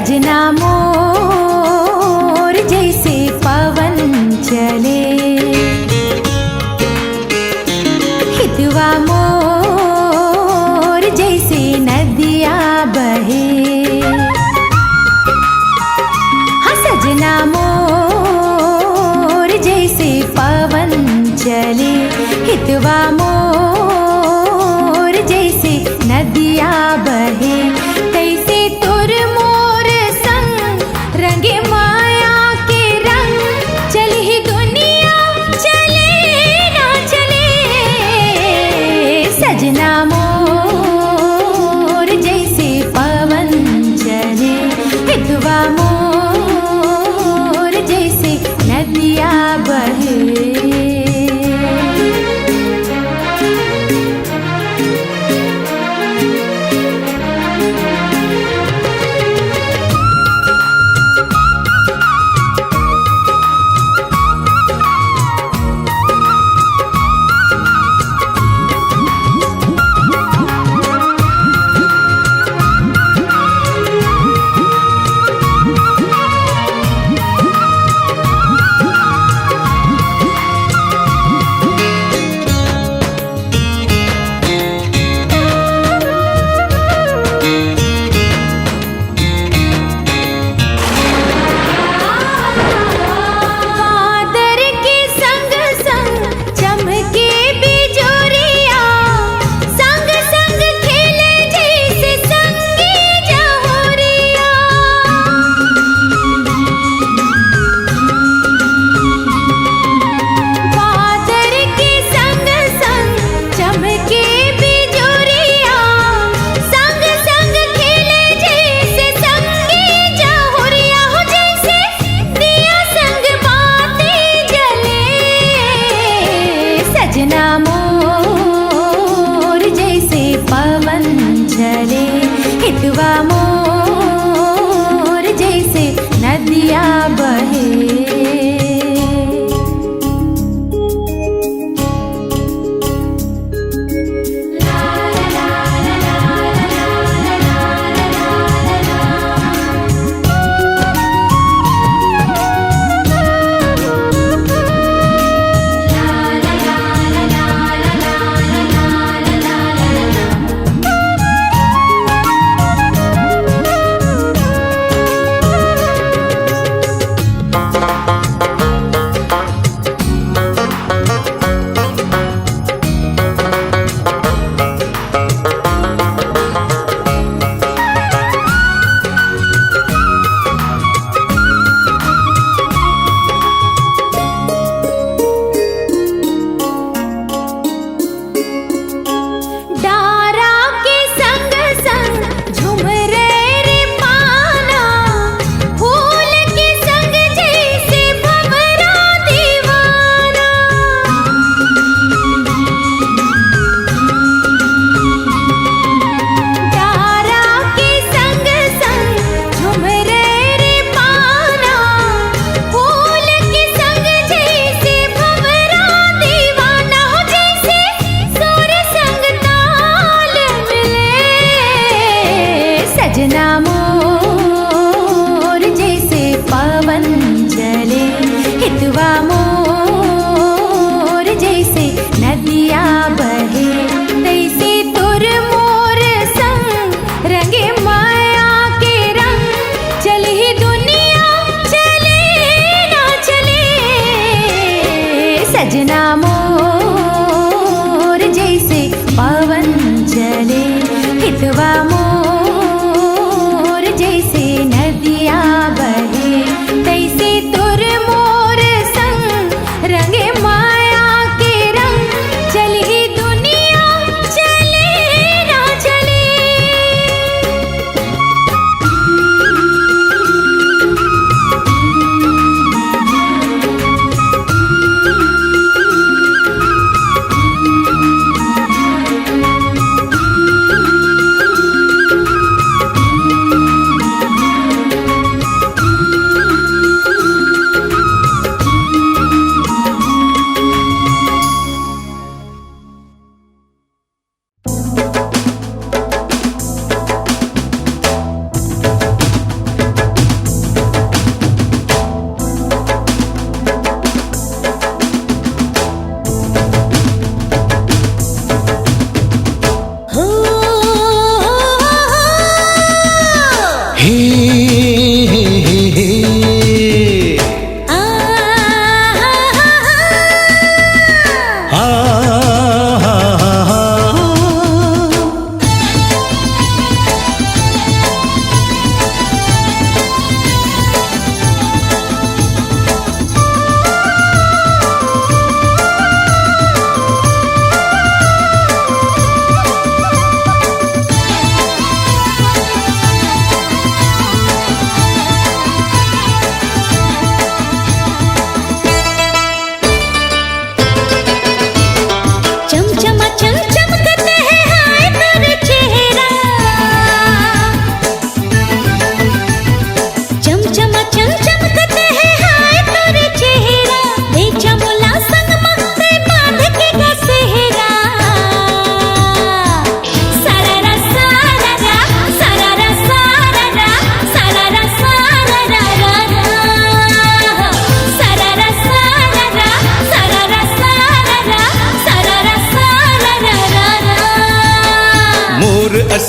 सजना मोर जैसे पवन चले, हितवा मोर जैसे नदिया बहे। हाँ सजना मोर जैसे पवन चले, हितवा मोर जैसे नदिया बहे। तैसे तुर मोर संग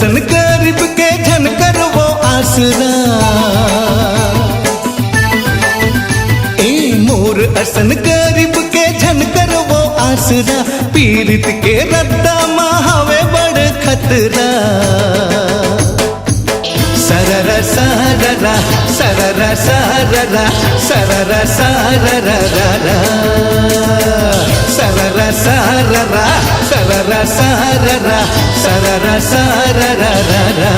असन गरीब के झनकर वो आसरा। मोर असन गरीब के झनकर वो आसरा, पीड़ित के रद्दा महावे बड़ खतरा। सररा सररा सररा सररा सररा सररा सररा सररा सररा सररा सररा सररा।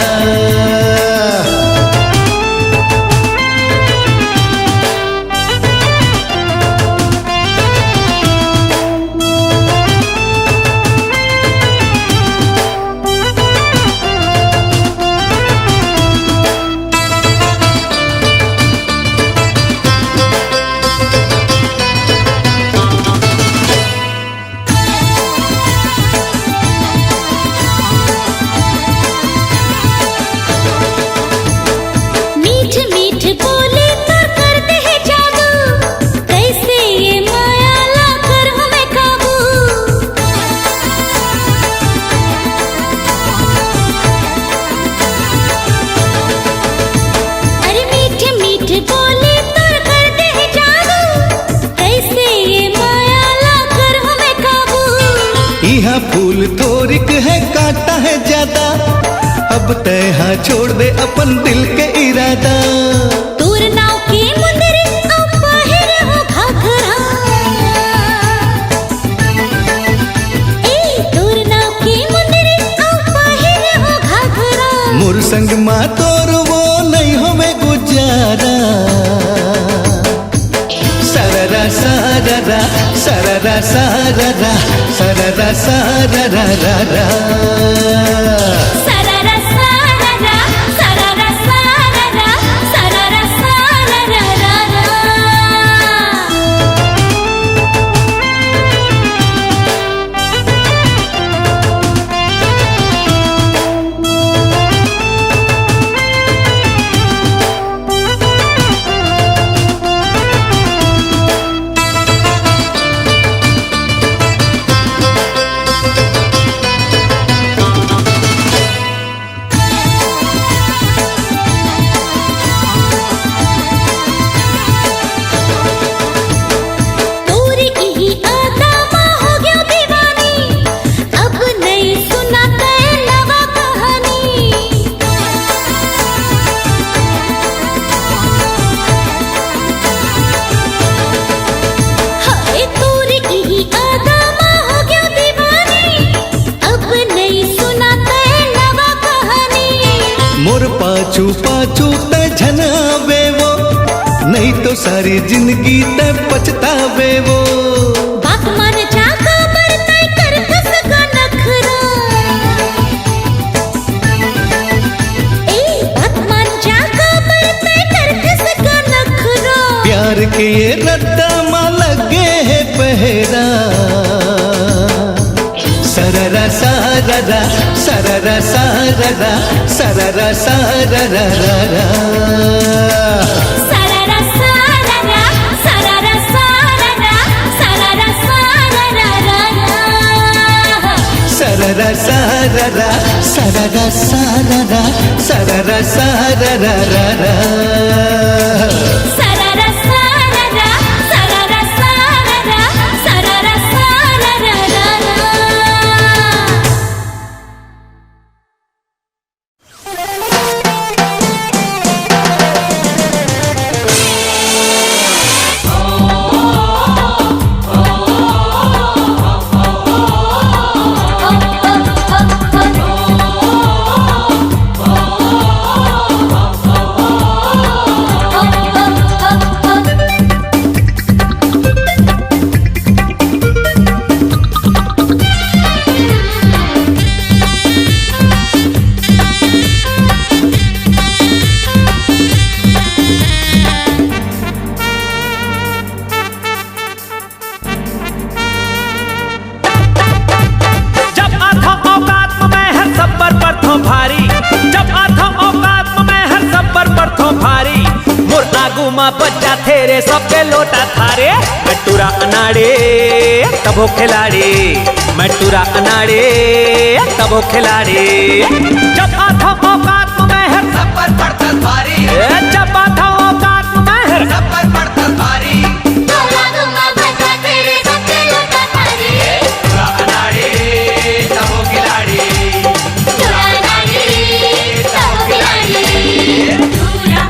फूल तोरिक है काटा है ज्यादा, अब तय छोड़ दे अपन दिल के इरादा। तोर नाव के मुंदर अब बाहर हो घाघरा, तोर नाव के मुंदर अब बाहर हो घाघरा। मोर संग मा तोर वो नहीं हो में गुजारा। सररा सररा सररा सररा सररा सररा सररा सररा सररा सररा सररा पाछू पाछू ते झनावे वो, नहीं तो सारी जिंदगी ते पछतावे वो। बात मान जा खबर तय कर कसका नखरा, बात मान जा खबर तय कर कसका नखरा। प्यार के ये रद्दा मा लगे है पहरा। सररा सररा सररा सररा सररा सररा सररा सररा सररा सररा सररा सररा सररा सररा सररा सररा सररा माँ बच्चा थेरे सबके लोटा थारे। मटूरा अनाड़े तबो खिलाड़ी, मटूरा अनाड़े तबो खिलाड़ी। जब सब पर पड़ता भारी चपा था औकात में सब पर पड़ता भारी तोला गुमा बजा तेरे सबके लोटा थारी पूरा अनाड़ी तबो खिलाड़ी पूरा नाड़ी सब खिलाड़ी पूरा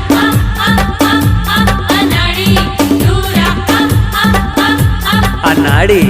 अनाड़ी पूरा अनाड़ी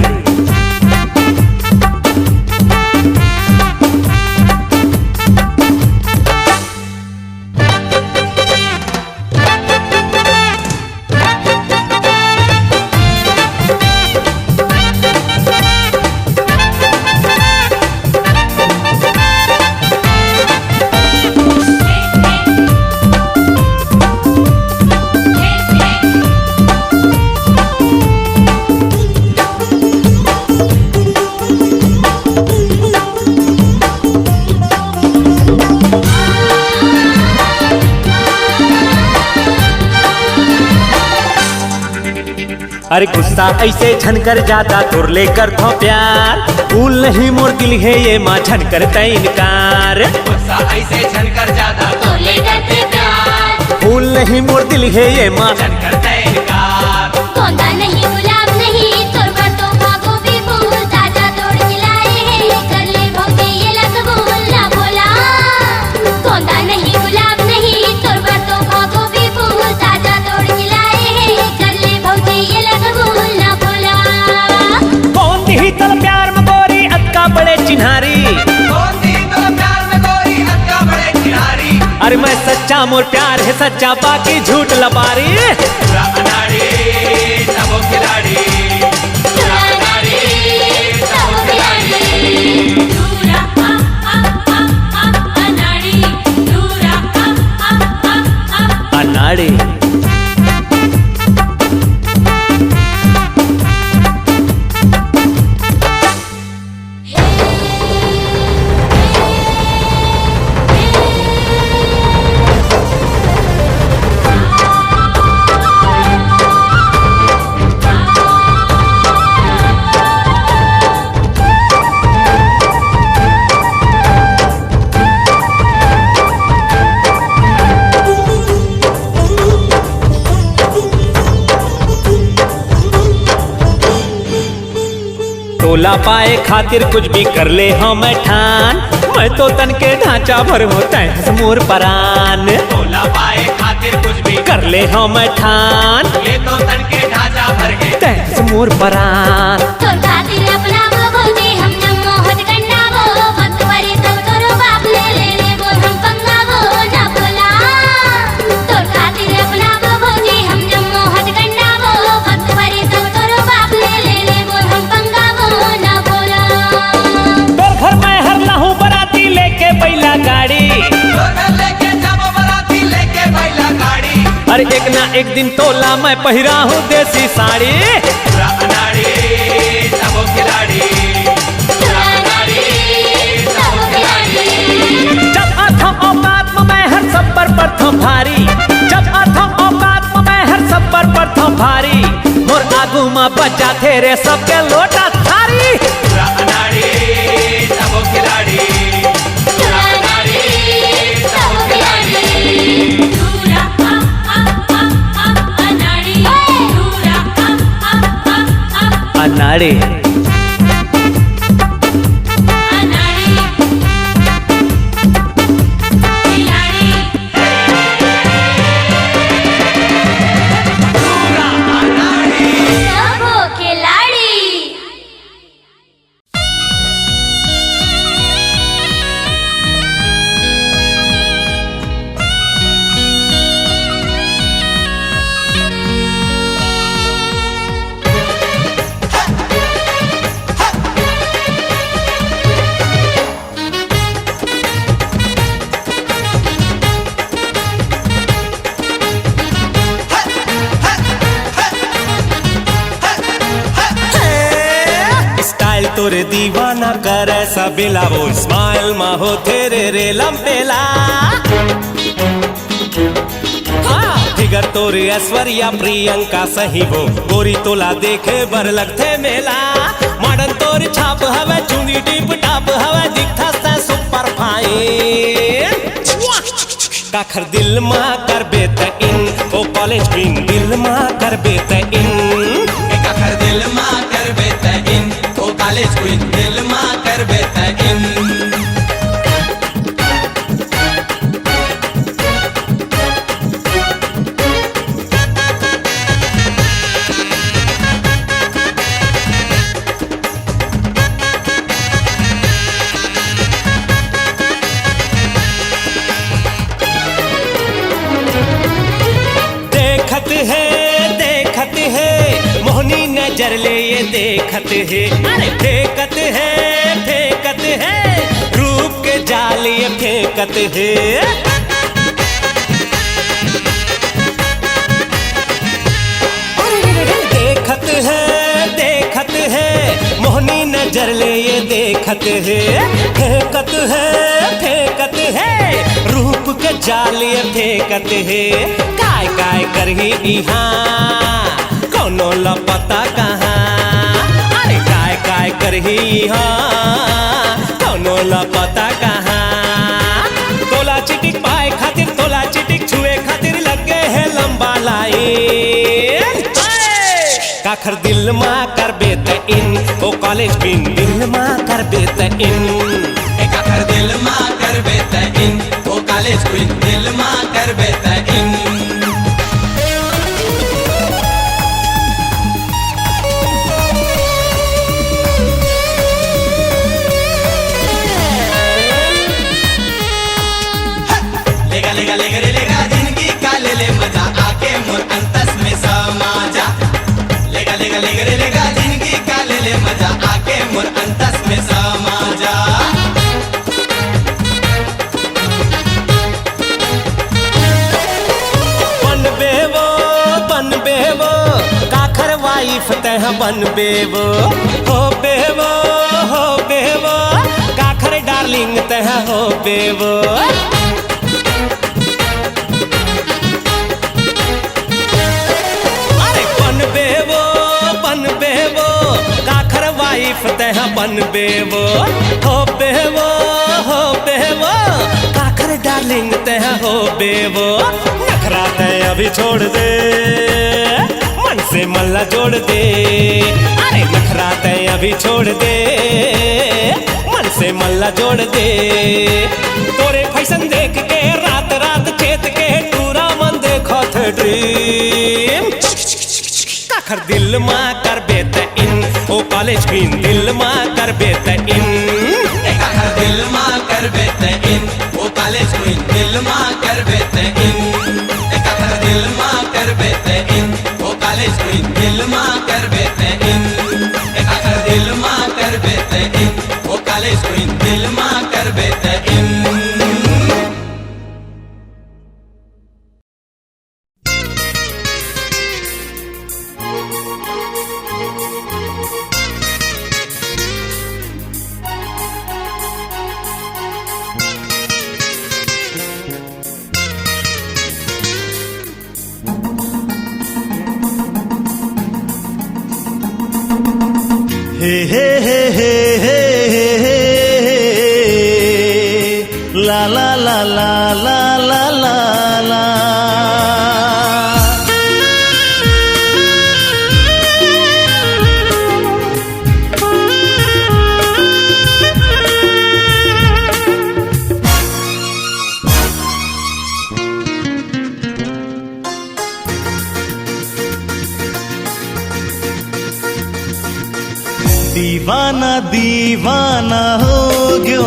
अरे गुस्सा ऐसे झनकर ज्यादा तोर लेकर थो प्यार भूल नहीं मोर दिल है ये माँ झनकर तय इनकार गुस्सा ऐसे झनकर ज्यादा तो ले करते प्यार भूल नहीं मोर दिल है ये माँ झनकर तय इनकार कौंदा नहीं गुलाब नहीं तोर पर तो भागो भी फूल ताजा तोड़ के लाए हैं कर ले भौजी ये लग बोल ना बोला कौंदा नहीं गुलाब नहीं तोर पर तो भागो भी फूल ताजा तोड़ के लाए हैं कर ले भौजी ये लग बोल ना बोला कौन दी तल प्यार में गोरी अक्का बड़े चिन्हारी कौन दी तो प्यार में गोरी अक्का बड़े खिलाड़ी अरे मैं सच्चा मोर प्यार है सच्चा बाकी झूठ लबारी पूरा अनाड़ी तबो खिलाड़ी पूरा अनाड़ी तबो खिलाड़ी दूरा अनाड़ी दूरा अनाड़ी तोला पाए खातिर कुछ भी कर ले हम ठान मैं तो तन के ढांचा भर होता है मोर परान तोला पाए खातिर कुछ भी कर ले हम ठान ये तो तन के ढांचा भर गए तैस मोर परान तोर खातिर अपना वो बोलते हम नमो हट गन्ना वो भक्त परे तब तोरो बाप ले बोल हम पंगा वो ना बोला तोर खातिर अपना वो बोलते हम नमो हट गन्ना वो भक्त परे तब तोरो बाप ले बोल हम पंगा वो ना बोला तोर घर में हर लाहू बराती लेके बैला गाड़ी घर लेके जाबो बराती लेके बैला गाड़ी अरे एक ना एक दिन तोला मैं पहिरा हूँ देसी साड़ी पूरा अनाड़ी तबो खिलाड़ी पूरा अनाड़ी तबो खिलाड़ी जब आता औकात में मैं हर सब पर प्रथम भारी जब आता औकात में मैं हर सब पर प्रथम भारी मोर आगू में बच्चा तेरे सबके लोटा थारी पूरा अनाड़ी तबो खिलाड़ी पूरा अनाड़ी तबो खिलाड़ी दूरा अनाड़ी दूरा अनाड़ी अनाड़ी खिलाड़ी सबो खिलाड़ी स्टाइल तोरे दीवाना कर ऐसा बेला वो स्माइल मा हो तेरे रे लंबेला फिगर तोरे ऐश्वर्या प्रियंका सही वो गोरी तोला देखे बर लगते मेला मॉडर्न तोर छाप हवे चुनी टिप टाप हवे दिखता से सुपर फाइन काखर दिल मा करबे त इन ओ कॉलेज क्वीन दिल मा करबे त इन काखर दिल मा करबे त इन ओ कॉलेज क्वीन दिल मा करबे त इन देखत है मोहनी नजर ले ये देखत है अरे फेंकत है रूप के जाल ये फेंकत है देखत है मोहनी नजर ले ये देखत है फेंकत है रूप के जाल ये फेंकत है काय काय करही इहाँ कोनो लपता कहाँ अरे काय काय करही इहाँ कोनो लपता कहाँ तोला चिटिक पाए खातिर तोला चिटिक छुए खातिर लगे है लंबा लाइन काखर दिल मा करबे त इन ओ कॉलेज क्वीन दिल मा करबे त इन काखर दिल मा करबे त इन ओ कॉलेज क्वीन दिल मा करबे त इन लेगा जिंदगी का ले मजा आके मोर अंतस में समा जा लेगा जिंदगी का ले मजा आके मोर अंतस में समा जा बनबे वो काखर वाइफ तह बनबे वो हो बेवो काखर डार्लिंग तह हो बेवो बनबे वो काखर वाइफ तह बनबे वो हो बेवो काखर डार्लिंग तह हो बेवो नखरा तय अभी छोड़ दे मन से मल्ला जोड़ दे अरे नखरा तय अभी छोड़ दे मन से मल्ला जोड़ दे तोरे फैशन देख के रात रात चेत के टूरा मन देखो थे ड्रीम काखर दिल मा करबे त इन ओ कॉलेज क्वीन दिल मा करबे त इन काखर दिल मा करबे त इन ओ कॉलेज क्वीन दिल मा करबे त इन काखर दिल मा करबे त इन ओ कॉलेज क्वीन दिल मा करबे त इन काखर दिल मा करबे त इन ओ कॉलेज क्वीन दिल मा करबे त इन ला ला ला ला ला ला ला ला दीवाना दीवाना हो गयो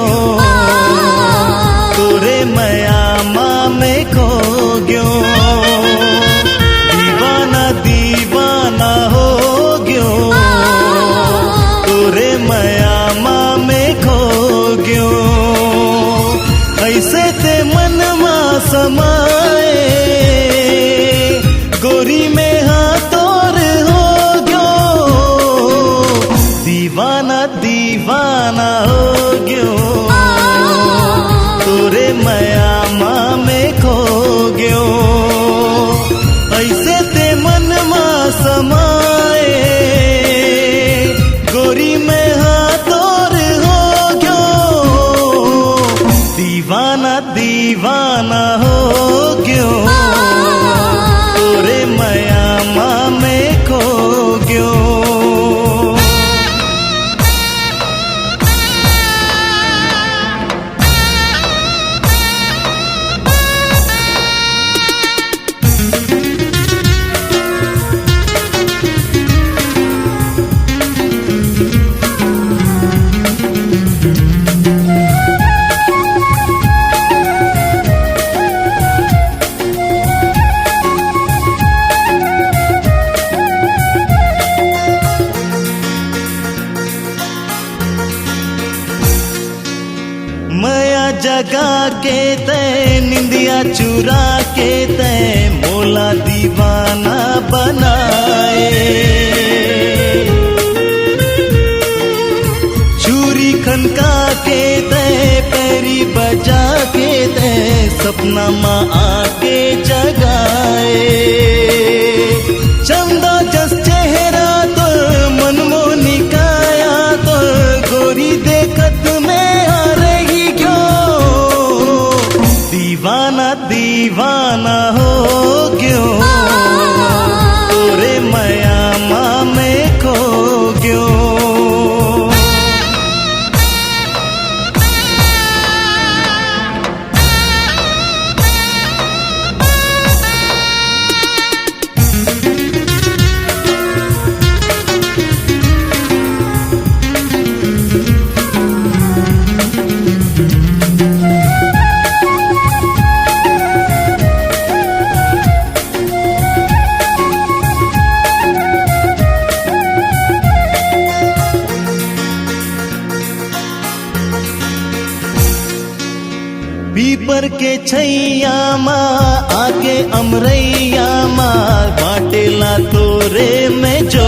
तोरे मयामा में खो गयो दीवाना दीवाना हो गयो तोरे मयामा में खो गयो ऐसे ते मन मा समाए गोरी में हाथोर हो गयो दीवाना दीवाना हो गयो तोरे मयामा में खो गयो ऐसे ते मन मा समाए गोरी में हाथोर हो गयो दीवाना दीवाना हो जाके ते निंदिया चुरा के ते मोला दीवाना बनाए। चूरी खनका के ते पैरी बजा के ते सपना माँ आके जगाए। चंदा जस चेहरा तो मनमोहनी काया तो गोरी देखत में आ रही क्यों। दीवाना दीवाना हो क्यों तोरे माया माँ में खो क्यों। पीपर के छैया माँ आके अमरैया माँ बाटेला तोरे में जो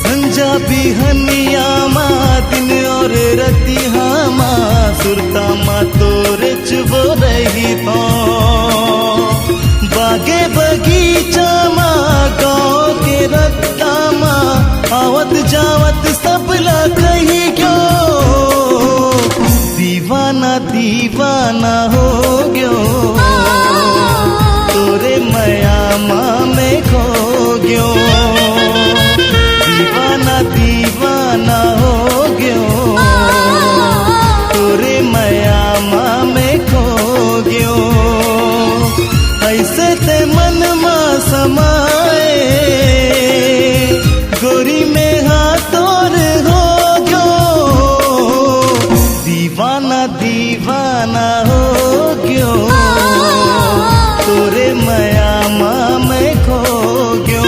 संजा बिहनिया माँ दिन और रतिहा माँ सुरता माँ तोरे चुबो रही थो। बागे बगीचा माँ गाँव के रत्ता माँ आवत जावत सबला कही क्यों। दीवाना दीवाना हो गयो तोरे माया माँ में खो गयो। दीवाना दीवाना हो गयो तोरे माया माँ में खो गयो। ऐसे ते मन माँ समाए गोरी में हाथोर हो गयो। दीवाना दीवाना हो गयो तोरे माया माँ में खो गयो।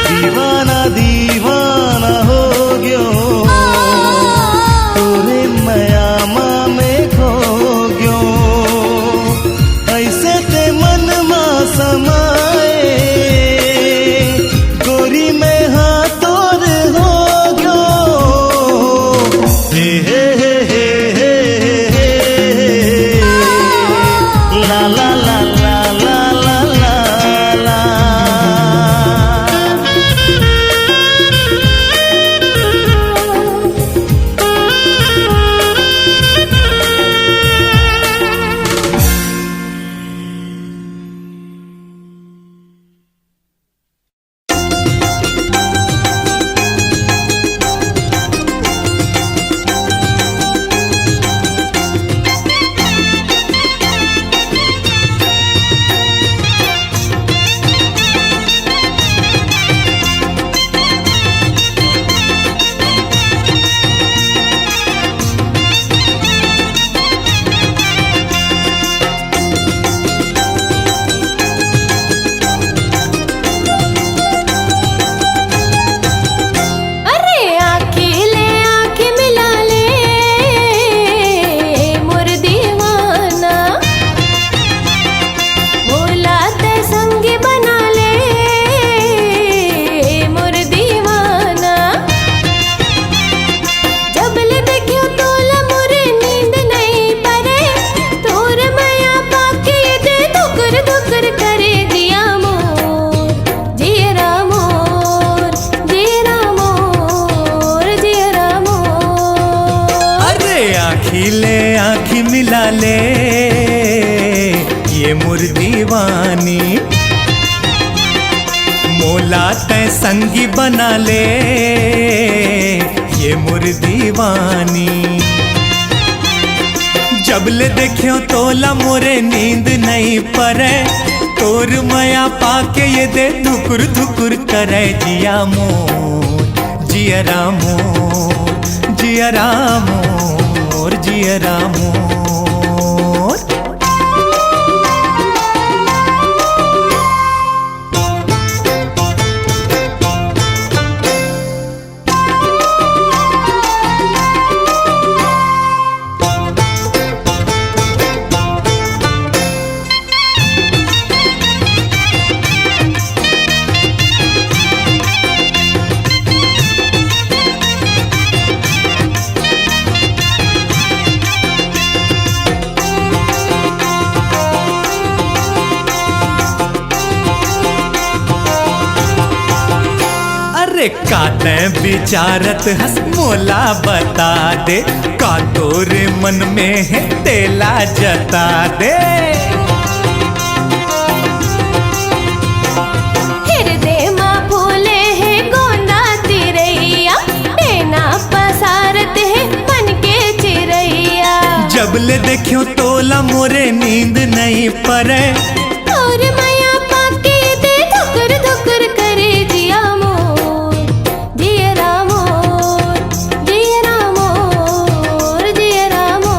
दीवाना दीवाना हो गयो तोरे माया माँ में खो गयो। ऐसे ते मन माँ समाए गोरी में हाथोर हो गयो। हे हे हे हे हे हे ला ला ला ला ला ला ला। मोला तै संगी बना ले ये मोर दीवानी। जब ले देखियो तोला मोरे नींद नहीं परे, तोर माया पाके ये दे धुकुर धुकुर करे जिया मोर जियरा मोर जियरा मोर जियरा मोर। अरे काते विचारत हस मोला बता दे, का तोरे मन में है तेला जता दे। हृदय माँ फूले है गोंदा तिरैया, टेना पसारत है मन के चिरैया। जब ले देखियो तोला मोरे नींद नहीं परे, और माया पाके दे धुकर धुकर करे जिया मोर, जिया रामोर, जिया रामोर, जिया रामोर।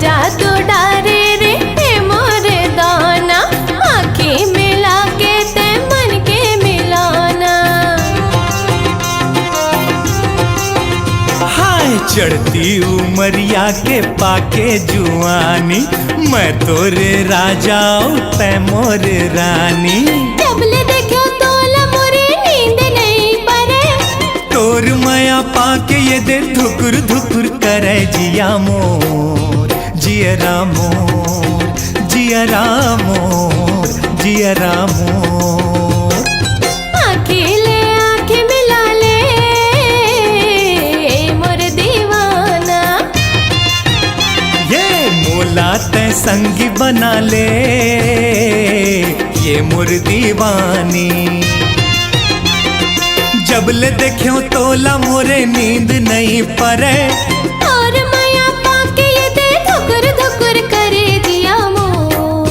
जादू डारे रे ते मोरे दाना, आँखें मिला के ते मन के मिलाना। हाय चढ़ती उमरिया के पाके जुआनी, मैं तोरे राजा तै मोर रानी। जब ले देखो तोला मोरे नींद नहीं परे, तोर माया पाके ये दे धुकुर धुकुर करे जिया मोर, जिया रामोर, जिया रामोर, जिया रामोर। आँखें ले आँखें मिला ले मोर दीवाना। ये मोला तै संगी बना ले, ये मोर दीवानी। जब ले देखियो तोला मोरे नींद नहीं परे, और माया पाके ये दे धुकर धुकर करे जिया मोर,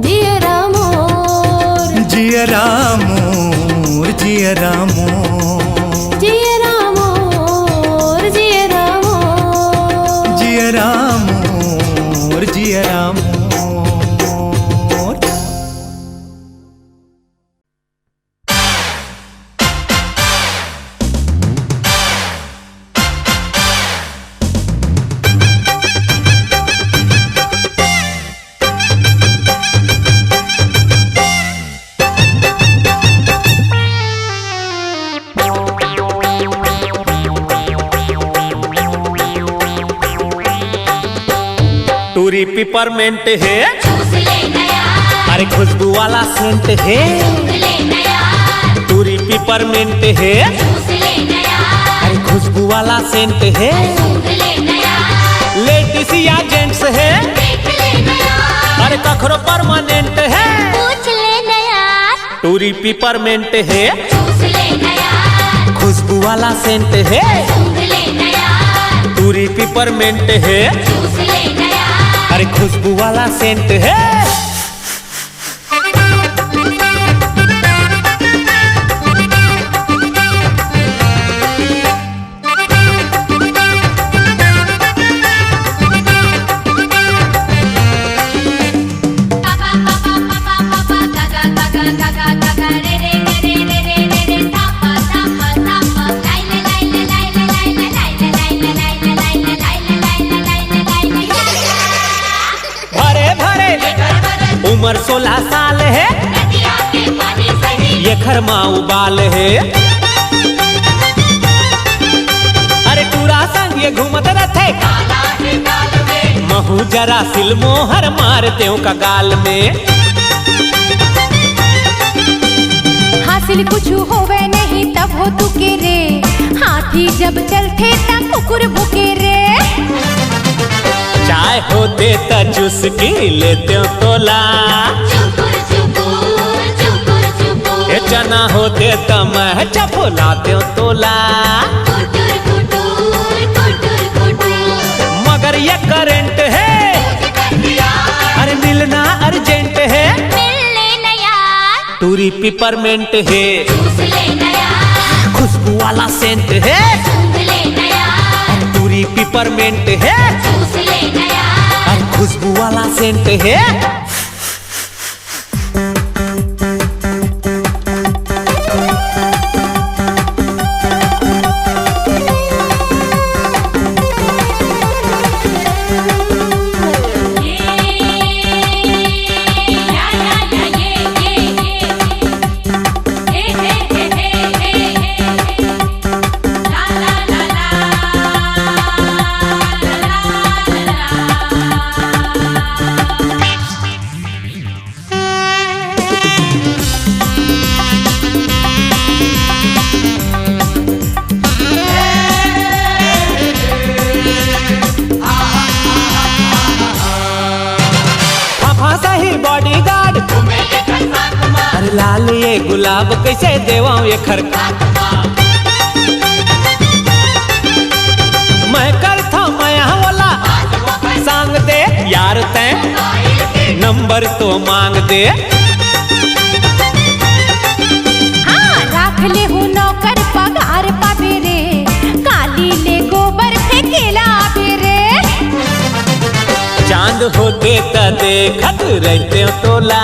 जिया रामोर, जिया रामोर, जिया रामोर, जिया रामोर, जिया रामोर। जिया रामोर, जिया रामोर। टूरी पिपरमेंट है, चूस ले नया, अरे खुशबू वाला सेंट है। सूंघ ले नया, टूरी पिपरमेंट है, चूस ले नया, अरे खुशबू वाला सेंट है। सूंघ ले नया, लेडीज या जेंट्स है, देख ले नया, अरे कखरो परमानेंट है। पूछ ले नया, टूरी पिपरमेंट है, चूस ले नया, खुशबू वाला सेंट है। सूंघ ले नया, टूरी पिपरमेंट है, चूस ले नया। अरे खुशबू वाला सेंट है। उम्र 16 साल है, ये खरमा उबाल है। अरे टूरा संग ये घूमत रहते, महू जरा सिलमोहर मारते का गाल में। हासिल कुछ होवे नहीं तब हो तू के रे, हाथी जब चलते ता कुकुर भुके रे। चाय होते त चुस्की लेते तोला, ये चना होते त मैं चफलाते तोला। मगर ये करंट है, अरे मिलना अर्जेंट है। टूरी पिपरमेंट है, खुशबू वाला सेंट है। टूरी पिपरमेंट है, खुशबू वाला सेंट है। बॉडीगार्ड अरे लाल ये गुलाब कैसे देवाऊं ये खरका मैं करता मैं वाला सांग दे यार तै नंबर तो मांग दे। हाँ राख ले हूँ नौकर पगार पाबे रे काली ले गोबर फेंकेला आबे रे। चांद होते त देखत रहते तोला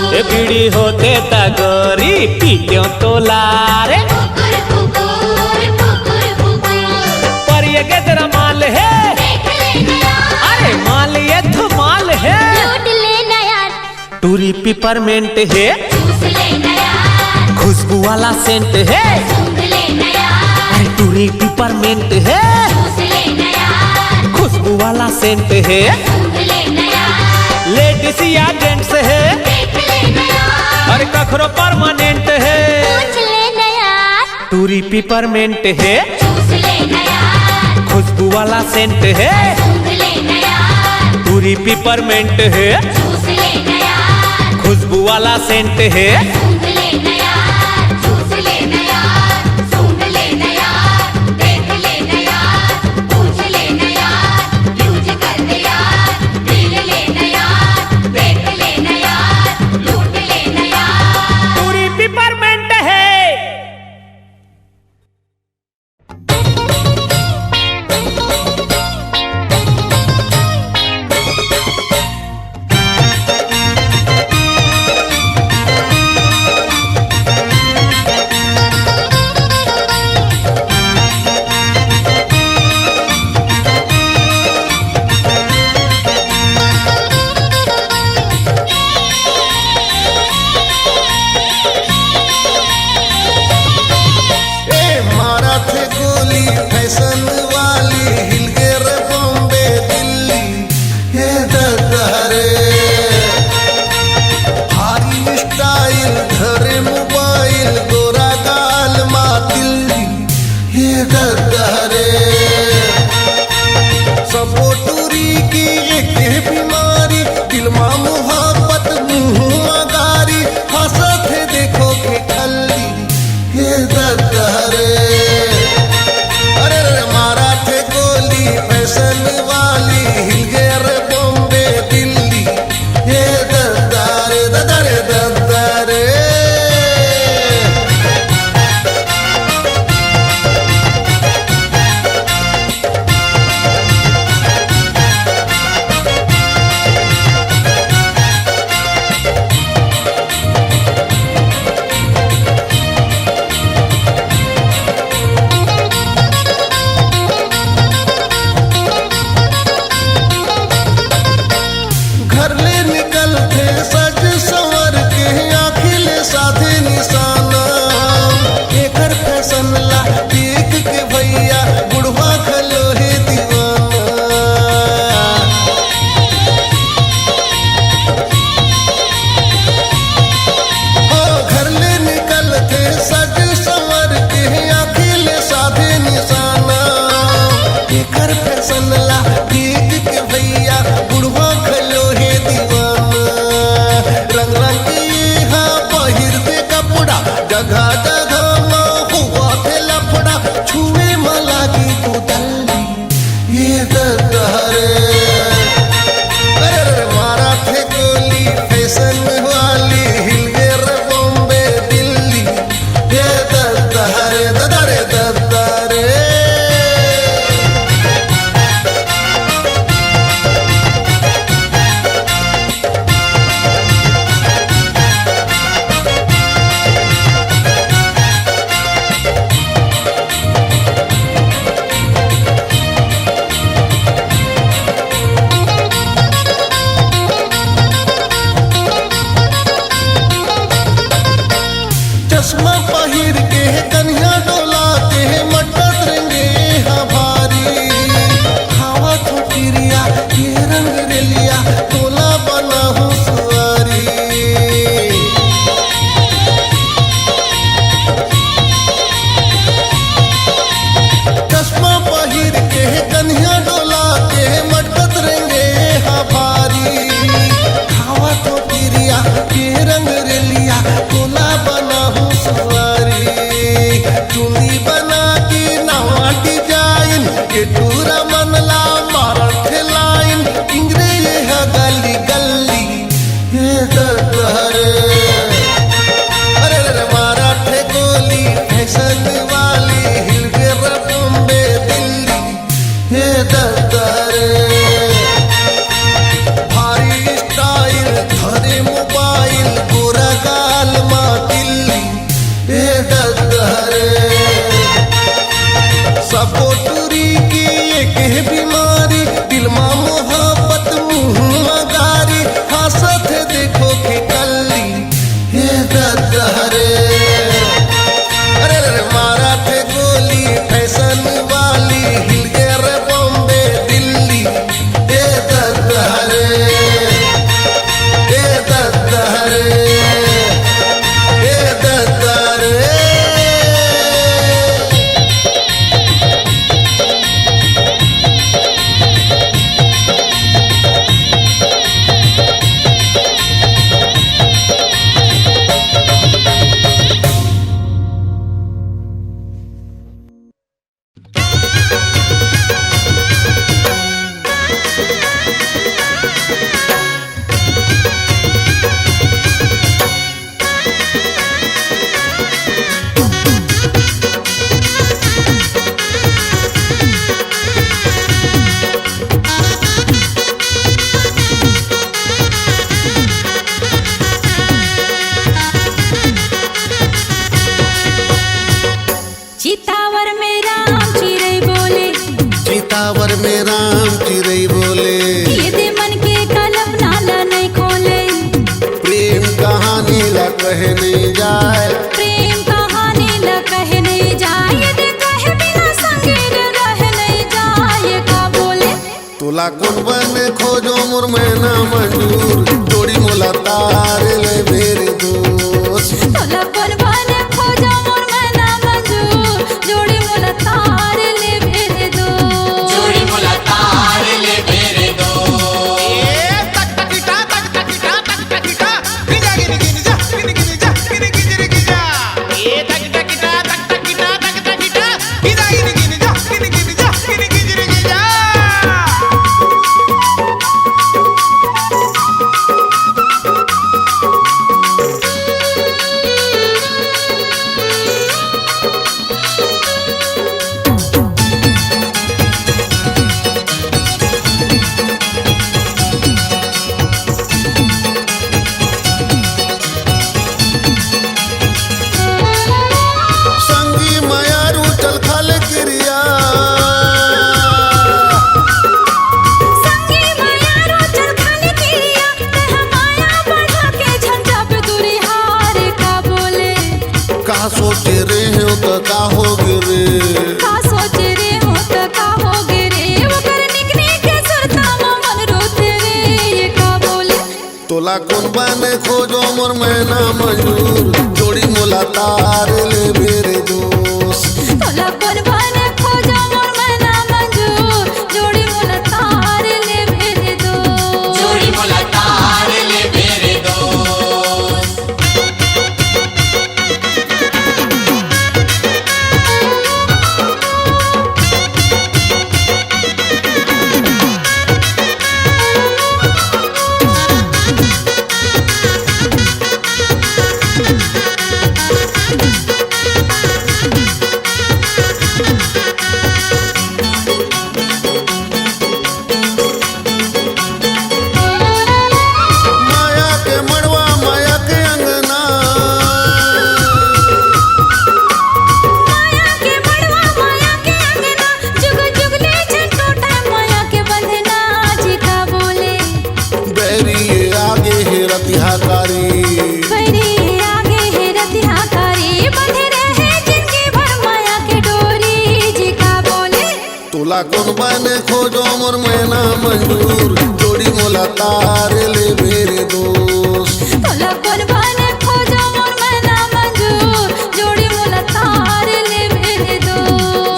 ए बीड़ी होते त गोरी पीते तोला रे। पर ये गदर माल है अरे माल ये तो माल है। टूरी पिपरमेंट है खुशबू वाला सेंट है। अरे टूरी पिपरमेंट है खुशबू वाला सेंट है। लेडीज या जेंट्स है अरे कखरो परमानेंट है। टूरी पिपरमेंट है खुशबू वाला सेंट है। टूरी पिपरमेंट है खुशबू वाला सेंट है। दद्दहरे अरे रे मारा थे गोली फैशन वाली हिल गए रे बॉम्बे दिल्ली ए दद्दहरे ए दद्दहरे ए दद्दहरे चितावर में राम चिड़ै बोले चितावर में राम चिड़ै बोले ये दे मन के कलम नाला नहीं खोले प्रेम कहानी ला कहे नहीं जाए प्रेम कहानी ल कहे नहीं जाए ये दे कहे बिना संगे रह नहीं जाए का बोले तोला कौन बने खोजो मोर में ना मंजूर जोड़ी मोला तार ले मेरे दोस्त तोला कोन बने खोजा मोर में ना मंजूर जोड़ी मोला तार ले मेरे दो जोड़ी मोला तार ले मेरे दो संगी माया रूटल खल क्रिया संगे माया रोचल खाने किया कहा माया बढ़ा के झंझा पे दूरी हार का बोले का सोचे रे हो तो का हो गिरे का सोच रे हो तो का होगे रे वो कर निकने के सुरता मन रोते रे ये का बोले तोला कौन बने खोजो मोर में ना मंजूर जोड़ी मोला तार ले मेरे दोस्त तोला कोन बने खोजा मोर में ना मंजूर जोड़ी मोला तार ले मेरे दो जोड़ी मोला तार ले मेरे दो माया के मड़वा माया के अंगना माया के मड़वा माया के अंगना जुग जुग ले झंडोटा माया के बंधना जी का बोले बैरी ये आगे है रतिहाकारी बड़ी आगे है रतिहाकारी बंधे रहे जिंदगी भर माया के डोरी जी का बोले तोला कौन बने खोजो मोर में ना मंजूर जोड़ी मोला तार ले मेरे दोस्त तोला कोन बने खोजा मोर में ना मंजूर जोड़ी मोला तार ले मेरे दो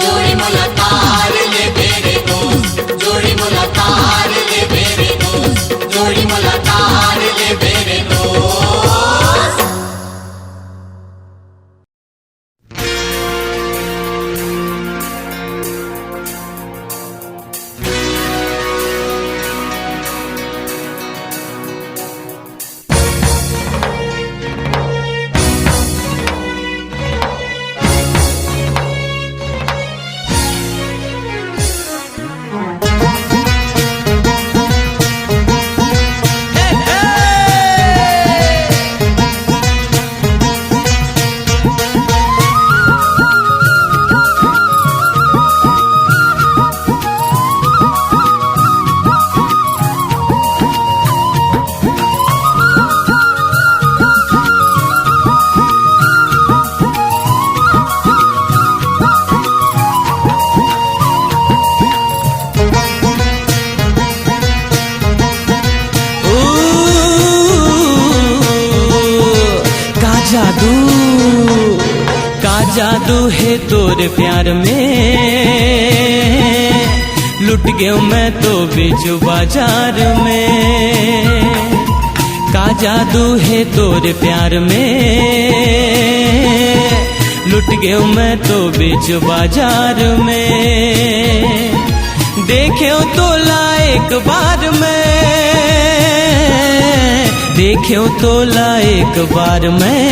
जोड़ी मोला तार ले मेरे दोस्त जोड़ी मोला तार ले मेरे दोस्त जोड़ी मोला तार ले मेरे दोस्त जादू है तोरे प्यार में, लुट गया मैं तो बीच बाजार में। का जादू है तोरे प्यार में, लुट गया मैं तो बीच बाजार में। देखे तो लायक बार में, देखे तो लायक बार में,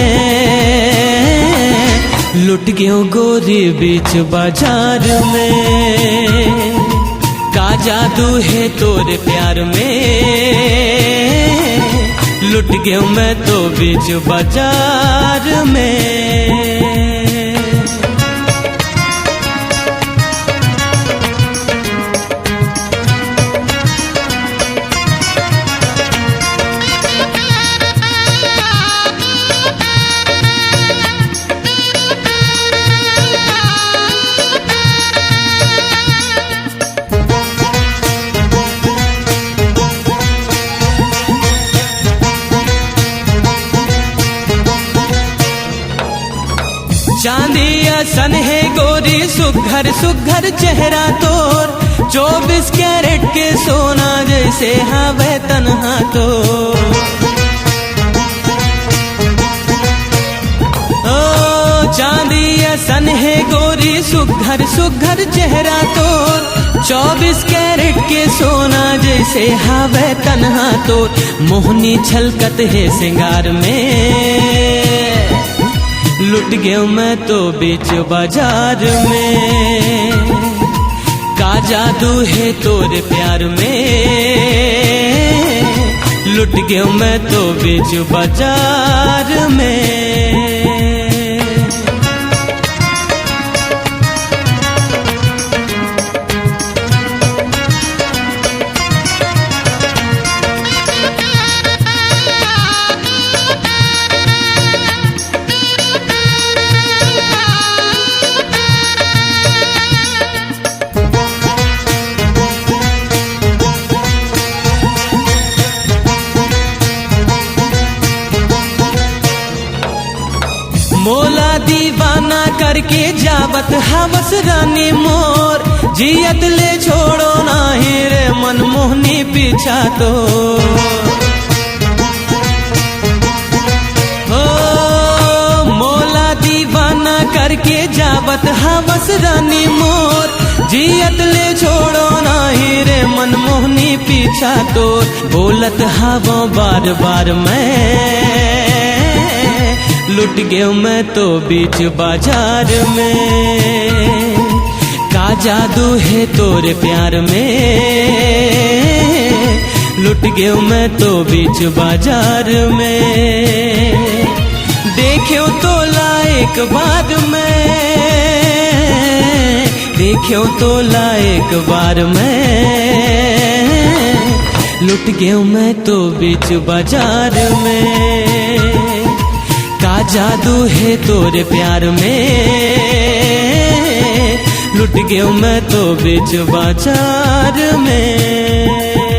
लुट गया गोरी बीच बाजार में। का जादू है तोरे प्यार में, लुट गया मैं तो बीच बाजार में। चांदिया सन है गोरी सुघर सुघर चेहरा तोर, 24 कैरेट के सोना जैसे हवे तन्हा तो। ओ चांदिया सन है गोरी सुघर सुघर चेहरा तोर, 24 कैरेट के सोना जैसे हवे तन्हा तो। मोहनी छलकत है सिंगार में, लुट गया मैं तो बीच बाजार में। का जादू है तोरे प्यार में, लुट गया मैं तो बीच बाजार में। मोला दीवाना करके जावत हवस रानी मोर, जियत ले छोड़ो नाही रे मनमोहनी पीछा तो। हो मोला दीवाना करके जावत हवस रानी मोर, जियत ले छोड़ो नाही रे मनमोहनी पीछा तो। बोलत हवो बार बार मैं, लुट गया मैं तो बीच बाजार में। का जादू है तोरे प्यार में, लुट गया मैं तो बीच बाजार में। देखो तो लायक बार में, देखो तो लायक बार में, लुट गया मैं तो बीच बाजार में। का जादू है तोरे प्यार में, लुट गया मैं तो बीच बाजार में।